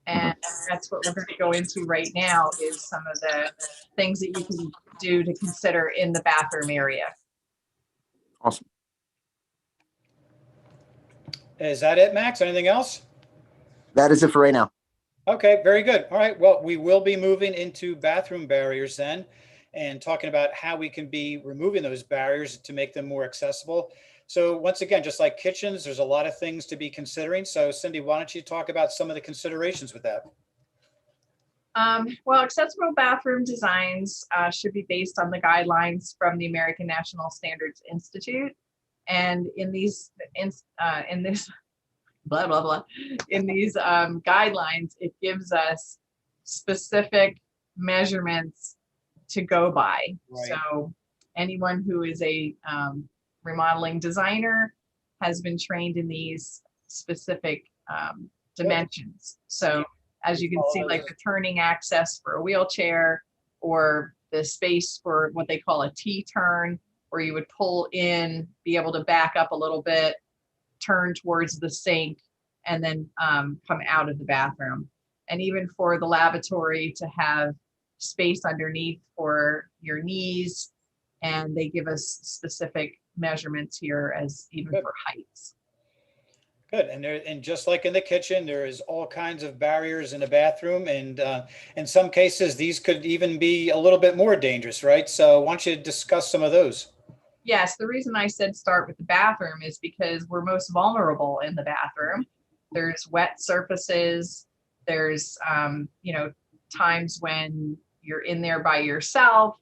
And that's what we're going to go into right now, is some of the things that you can do to consider in the bathroom area. Awesome. Is that it, Max? Anything else? That is it for right now. Okay, very good. All right. Well, we will be moving into bathroom barriers then, and talking about how we can be removing those barriers to make them more accessible. So once again, just like kitchens, there's a lot of things to be considering. So Cindy, why don't you talk about some of the considerations with that? Well, accessible bathroom designs should be based on the guidelines from the American National Standards Institute. And in these, in this blah, blah, blah, in these guidelines, it gives us specific measurements to go by. Right. So anyone who is a remodeling designer has been trained in these specific dimensions. So as you can see, like the turning access for a wheelchair, or the space for what they call a T-turn, where you would pull in, be able to back up a little bit, turn towards the sink, and then come out of the bathroom. And even for the lavatory to have space underneath for your knees, and they give us specific measurements here as even Good. for heights. Good. And just like in the kitchen, there is all kinds of barriers in the bathroom, and in some cases, these could even be a little bit more dangerous, right? So why don't you discuss some of those? Yes, the reason I said start with the bathroom is because we're most vulnerable in the bathroom. There's wet surfaces. There's, times when you're in there by yourself.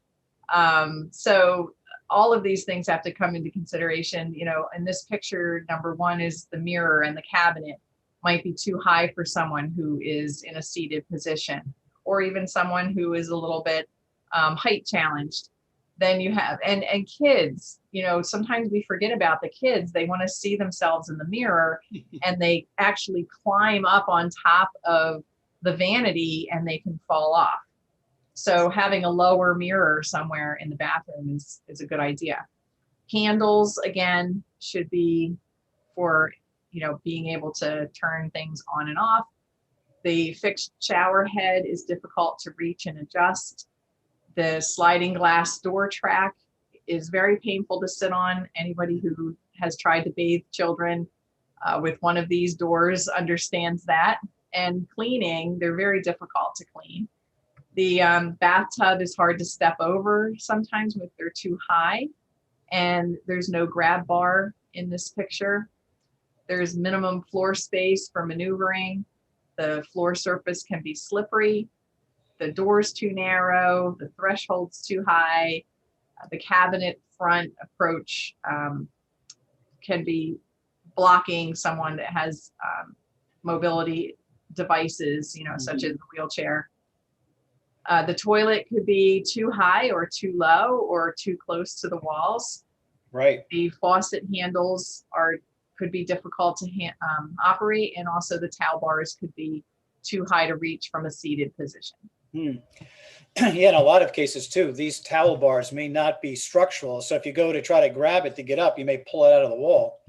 So all of these things have to come into consideration. In this picture, number one is the mirror, and the cabinet might be too high for someone who is in a seated position, or even someone who is a little bit height challenged. Then you have, and kids, sometimes we forget about the kids. They want to see themselves in the mirror, and they actually climb up on top of the vanity and they can fall off. So having a lower mirror somewhere in the bathroom is a good idea. Handles, again, should be for, being able to turn things on and off. The fixed shower head is difficult to reach and adjust. The sliding glass door track is very painful to sit on. Anybody who has tried to bathe children with one of these doors understands that. And cleaning, they're very difficult to clean. The bathtub is hard to step over sometimes if they're too high, and there's no grab bar in this picture. There's minimum floor space for maneuvering. The floor surface can be slippery. The door's too narrow. The threshold's too high. The cabinet front approach can be blocking someone that has mobility devices, such as a wheelchair. The toilet could be too high or too low or too close to the walls. Right. The faucet handles could be difficult to operate, and also the towel bars could be too high to reach from a seated position. Yeah, in a lot of cases too, these towel bars may not be structural. So if you go to try to grab it to get up, you may pull it out of the wall.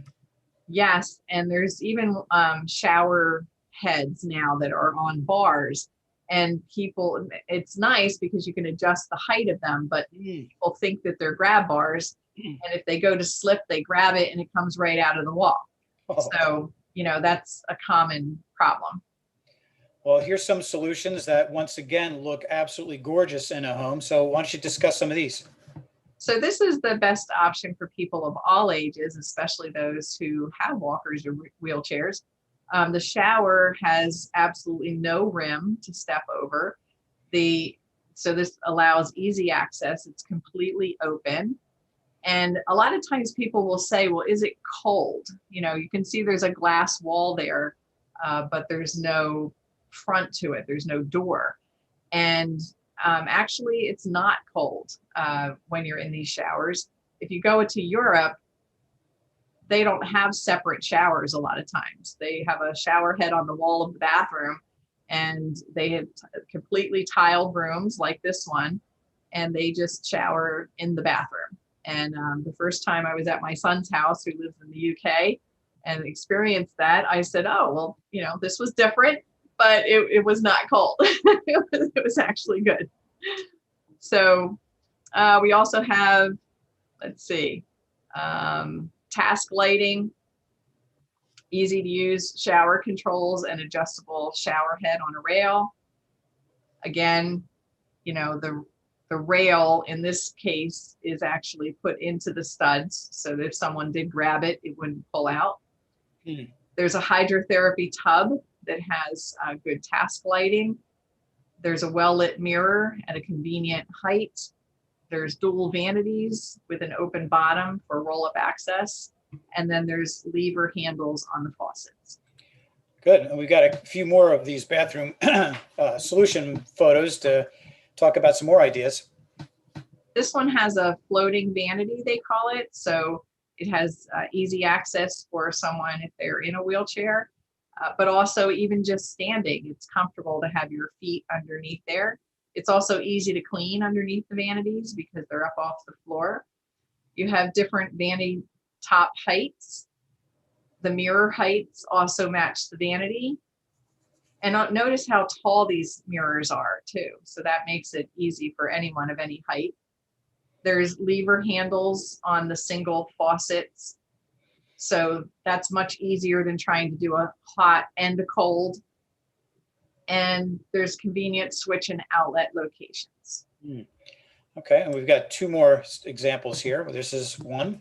Yes, and there's even shower heads now that are on bars. And people, it's nice because you can adjust the height of them, but people think that they're grab bars. And if they go to slip, they grab it and it comes right out of the wall. Oh. So, that's a common problem. Well, here's some solutions that once again look absolutely gorgeous in a home. So why don't you discuss some of these? So this is the best option for people of all ages, especially those who have walkers or wheelchairs. The shower has absolutely no rim to step over. So this allows easy access. It's completely open. And a lot of times people will say, well, is it cold? You can see there's a glass wall there, but there's no front to it. There's no door. And actually, it's not cold when you're in these showers. If you go to Europe, they don't have separate showers a lot of times. They have a shower head on the wall of the bathroom, and they have completely tiled rooms like this one, and they just shower in the bathroom. And the first time I was at my son's house, who lives in the UK, and experienced that, I said, oh, well, this was different, but it was not cold. It was actually good. So we also have, let's see, task lighting, easy to use shower controls, and adjustable shower head on a rail. Again, the rail in this case is actually put into the studs, so that if someone did grab it, it wouldn't pull out. There's a hydrotherapy tub that has good task lighting. There's a well-lit mirror at a convenient height. There's dual vanities with an open bottom for roll-up access. And then there's lever handles on the faucets. Good. And we've got a few more of these bathroom solution photos to talk about some more ideas. This one has a floating vanity, they call it. So it has easy access for someone if they're in a wheelchair, but also even just standing, it's comfortable to have your feet underneath there. It's also easy to clean underneath the vanities because they're up off the floor. You have different vanity top heights. The mirror heights also match the vanity. And notice how tall these mirrors are too. So that makes it easy for anyone of any height. There's lever handles on the single faucets. So that's much easier than trying to do a hot and a cold. And there's convenient switch and outlet locations. Okay, and we've got two more examples here. This is one.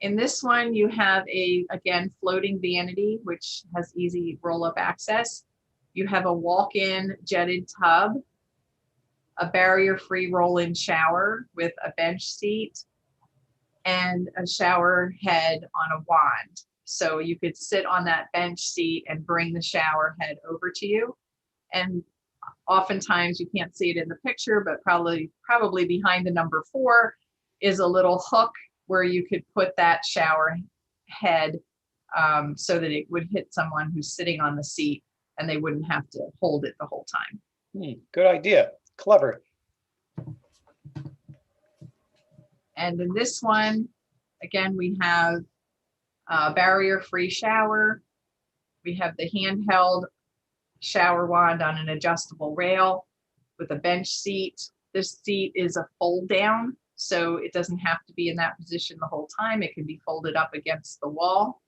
In this one, you have again, floating vanity, which has easy roll-up access. You have a walk-in jetted tub, a barrier-free roll-in shower with a bench seat, and a shower head on a wand. So you could sit on that bench seat and bring the shower head over to you. And oftentimes you can't see it in the picture, but probably behind the number 4 is a little hook where you could put that shower head so that it would hit someone who's sitting on the seat and they wouldn't have to hold it the whole time. Good idea. Clever. And in this one, again, we have a barrier-free shower. We have the handheld shower wand on an adjustable rail with a bench seat. This seat is a fold down, so it doesn't have to be in that position the whole time. It can be folded up against the wall.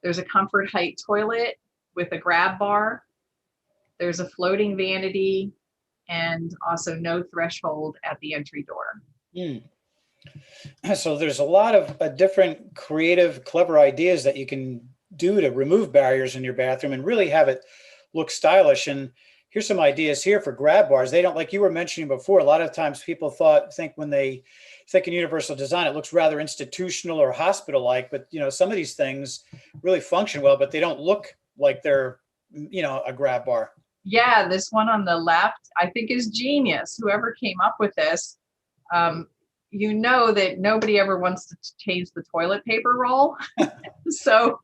There's a comfort height toilet with a grab bar. There's a floating vanity and also no threshold at the entry door. So there's a lot of different creative, clever ideas that you can do to remove barriers in your bathroom and really have it look stylish. And here's some ideas here for grab bars. They don't, like you were mentioning before, a lot of times people think when they think in universal design, it looks rather institutional or hospital-like, but some of these things really function well, but they don't look like they're, a grab bar. Yeah, this one on the left, I think is genius. Whoever came up with this, that nobody ever wants to change the toilet paper roll. So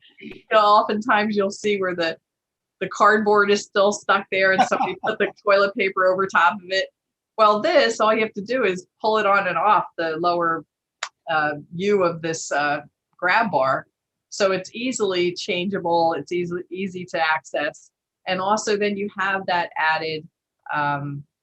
oftentimes you'll see where the cardboard is still stuck there and somebody put the toilet paper over top of it. Well, all you have to do is pull it on and off the lower U of this grab bar. So it's easily changeable. It's easy to access. And also then you have that added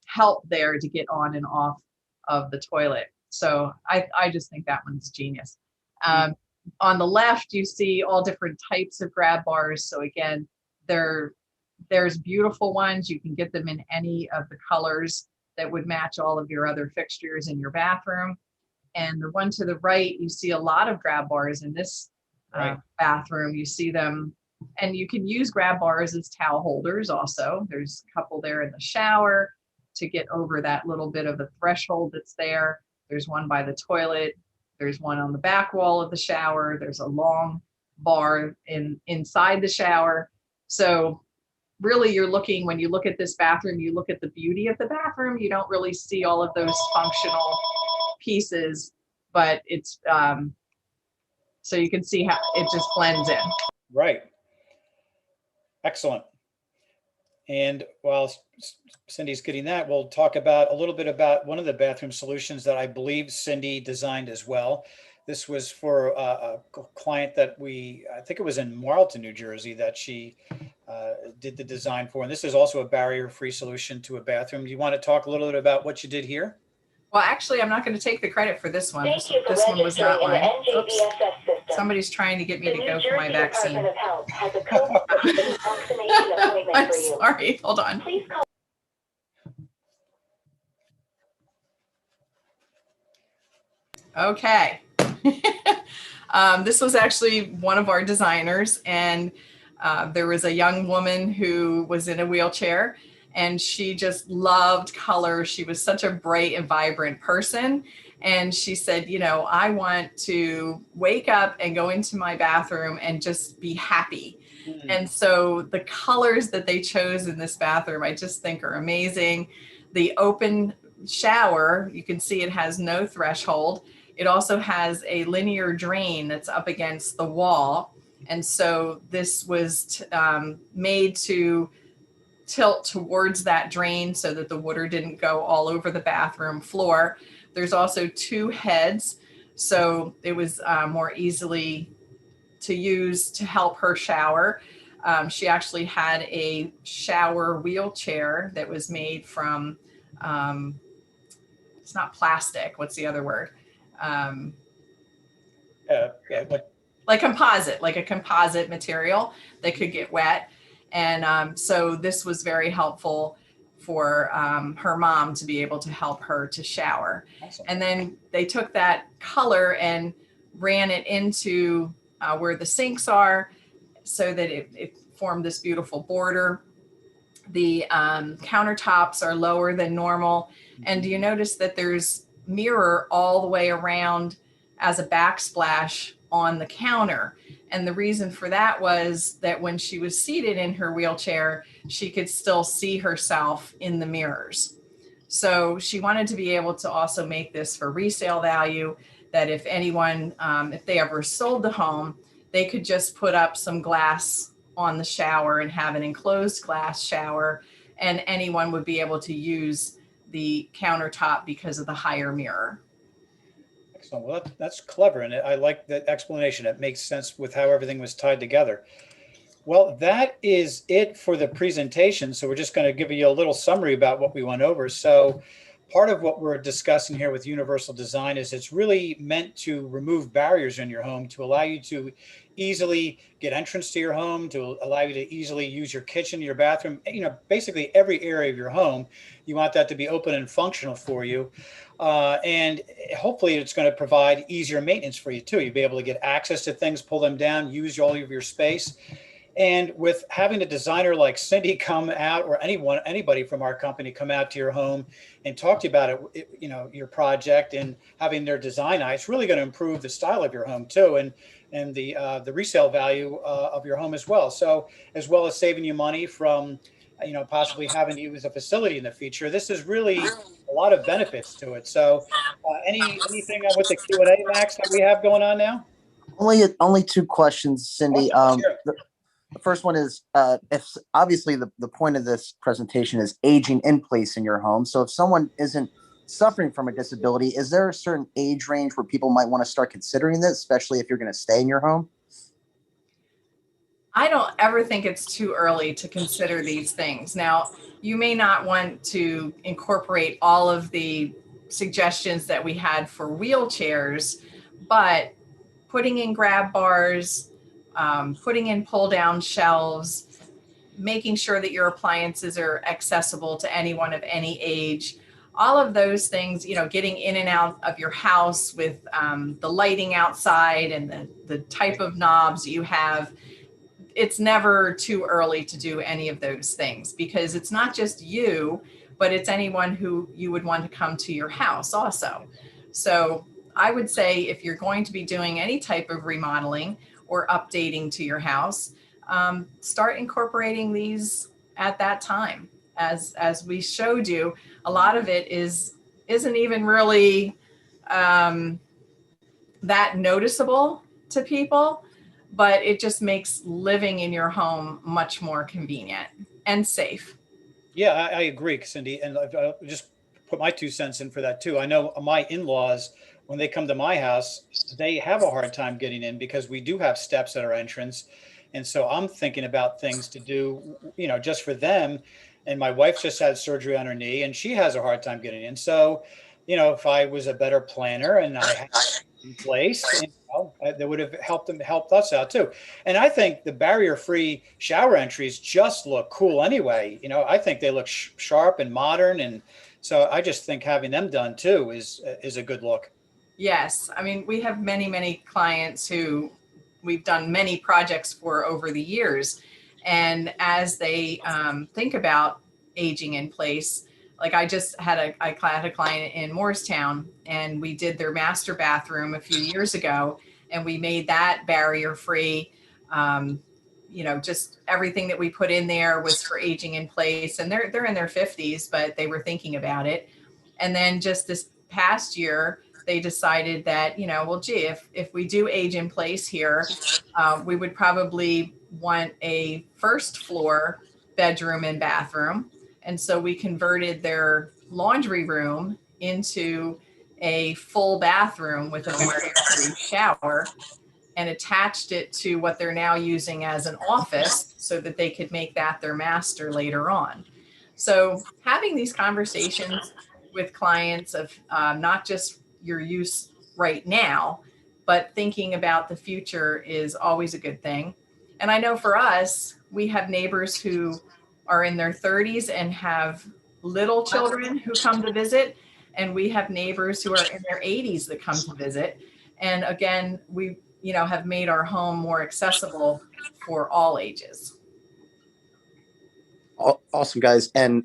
help there to get on and off of the toilet. So I just think that one's genius. On the left, you see all different types of grab bars. So again, there's beautiful ones. You can get them in any of the colors that would match all of your other fixtures in your bathroom. And the one to the right, you see a lot of grab bars in this bathroom. You see them, and you can use grab bars as towel holders also. There's a couple there in the shower to get over that little bit of a threshold that's there. There's one by the toilet. There's one on the back wall of the shower. There's a long bar inside the shower. So really when you look at this bathroom, you look at the beauty of the bathroom. You don't really see all of those functional pieces, but it's, so you can see how it just blends in. Right. Excellent. And while Cindy's getting that, we'll talk a little bit about one of the bathroom solutions that I believe Cindy designed as well. This was for a client that I think it was in Marlton, New Jersey, that she did the design for. And this is also a barrier-free solution to a bathroom. Do you want to talk a little bit about what you did here? Well, actually, I'm not going to take the credit for this one. This one was not mine. Oops. Somebody's trying to get me to go for my vaccine. I'm sorry. Hold on. Okay. This was actually one of our designers, and there was a young woman who was in a wheelchair, and she just loved color. She was such a bright and vibrant person. And she said, I want to wake up and go into my bathroom and just be happy. Mm-hmm. And so the colors that they chose in this bathroom, I just think are amazing. The open shower, you can see it has no threshold. It also has a linear drain that's up against the wall. And so this was made to tilt towards that drain so that the water didn't go all over the bathroom floor. There's also 2 heads So it was more easily to use to help her shower. She actually had a shower wheelchair that was made from, it's not plastic, what's the other word? Yeah, but Like a composite material that could get wet. And so this was very helpful for her mom to be able to help her to shower. awesome. And then they took that color and ran it into where the sinks are so that it formed this beautiful border. The countertops are lower than normal. And do you notice that there's mirror all the way around as a backsplash on the counter? And the reason for that was that when she was seated in her wheelchair, she could still see herself in the mirrors. So she wanted to be able to also make this for resale value, that if anyone, if they ever sold the home, they could just put up some glass on the shower and have an enclosed glass shower, and anyone would be able to use the countertop because of the higher mirror. Excellent. Well, that's clever. And I like that explanation. It makes sense with how everything was tied together. Well, that is it for the presentation. So we're just going to give you a little summary about what we went over. So part of what we're discussing here with universal design is it's really meant to remove barriers in your home, to allow you to easily get entrance to your home, to allow you to easily use your kitchen, your bathroom, basically every area of your home. You want that to be open and functional for you. And hopefully it's going to provide easier maintenance for you too. You'll be able to get access to things, pull them down, use all of your space. And with having a designer like Cindy come out, or anybody from our company come out to your home and talk to you about it, your project, and having their design eye, it's really going to improve the style of your home too, and the resale value of your home as well. So as well as saving you money from, possibly having to use a facility in the future. This is really a lot of benefits to it. So anything with the Q&A, Max, that we have going on now? Only two questions, Cindy. Sure. The first one is, if obviously the point of this presentation is aging in place in your home. So if someone isn't suffering from a disability, is there a certain age range where people might want to start considering this, especially if you're going to stay in your home? I don't ever think it's too early to consider these things. Now, you may not want to incorporate all of the suggestions that we had for wheelchairs, but putting in grab bars, putting in pull down shelves, making sure that your appliances are accessible to anyone of any age, all of those things, getting in and out of your house with the lighting outside and the type of knobs you have. It's never too early to do any of those things, because it's not just you, but it's anyone who you would want to come to your house also. So I would say if you're going to be doing any type of remodeling or updating to your house, start incorporating these at that time. As we showed you, a lot of it isn't even really that noticeable to people, but it just makes living in your home much more convenient and safe. Yeah, I agree, Cindy. And I'll just put my 2 cents in for that too. I know my in-laws, when they come to my house, they have a hard time getting in because we do have steps at our entrance. And so I'm thinking about things to do, just for them. And my wife just had surgery on her knee and she has a hard time getting in. So, if I was a better planner and I had in place, that would have helped us out too. And I think the barrier-free shower entries just look cool anyway. I think they look sharp and modern. And so I just think having them done too is a good look. Yes. I mean, we have many, many clients who we've done many projects for over the years. And as they think about aging in place, like I had a client in Morristown, and we did their master bathroom a few years ago, and we made that barrier free. Just everything that we put in there was for aging in place, and they're in their 50s, but they were thinking about it. And then just this past year, they decided that, well, gee, if we do age in place here, we would probably want a first floor bedroom and bathroom. And so we converted their laundry room into a full bathroom with a barrier-free shower and attached it to what they're now using as an office so that they could make that their master later on. So having these conversations with clients of not just your use right now, but thinking about the future is always a good thing. And I know for us, we have neighbors who are in their 30s and have little children who come to visit. And we have neighbors who are in their 80s that come to visit. And again, we have made our home more accessible for all ages. Awesome, guys. And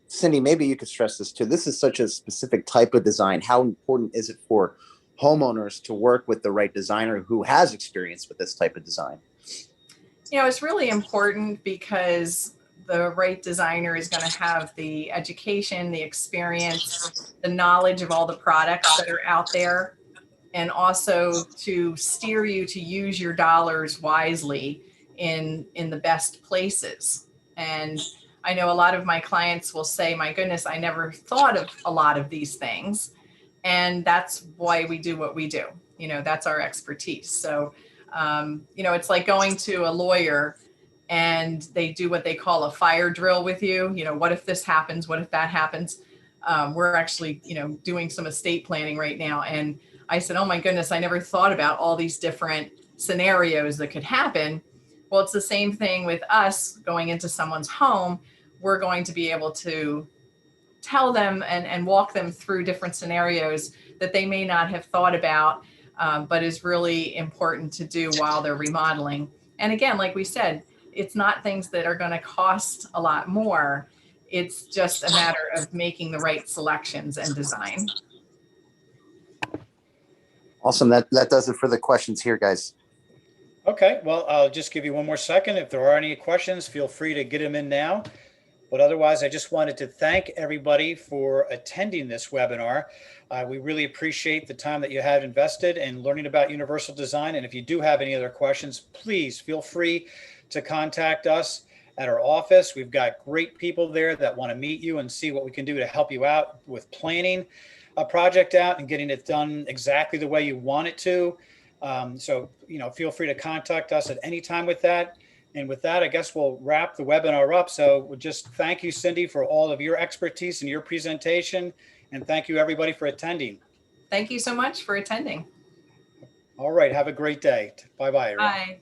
Cindy, maybe you could stress this too. This is such a specific type of design. How important is it for homeowners to work with the right designer who has experience with this type of design? It's really important because the right designer is going to have the education, the experience, the knowledge of all the products that are out there, and also to steer you to use your dollars wisely in the best places. And I know a lot of my clients will say, my goodness, I never thought of a lot of these things. And that's why we do what we do. That's our expertise. So, it's like going to a lawyer and they do what they call a fire drill with you. What if this happens? What if that happens? We're actually, doing some estate planning right now. And I said, oh my goodness, I never thought about all these different scenarios that could happen. Well, it's the same thing with us going into someone's home. We're going to be able to tell them and walk them through different scenarios that they may not have thought about, but is really important to do while they're remodeling. And again, like we said, it's not things that are going to cost a lot more. It's just a matter of making the right selections and design. Awesome. That does it for the questions here, guys. Okay, well, I'll just give you one more second. If there are any questions, feel free to get them in now. But otherwise, I just wanted to thank everybody for attending this webinar. We really appreciate the time that you have invested in learning about universal design. And if you do have any other questions, please feel free to contact us at our office. We've got great people there that want to meet you and see what we can do to help you out with planning a project out and getting it done exactly the way you want it to. So, feel free to contact us at any time with that. And with that, I guess we'll wrap the webinar up. So we'll just thank you, Cindy, for all of your expertise and your presentation. And thank you, everybody, for attending. Thank you so much for attending. All right. Have a great day. Bye-bye, everyone. Bye.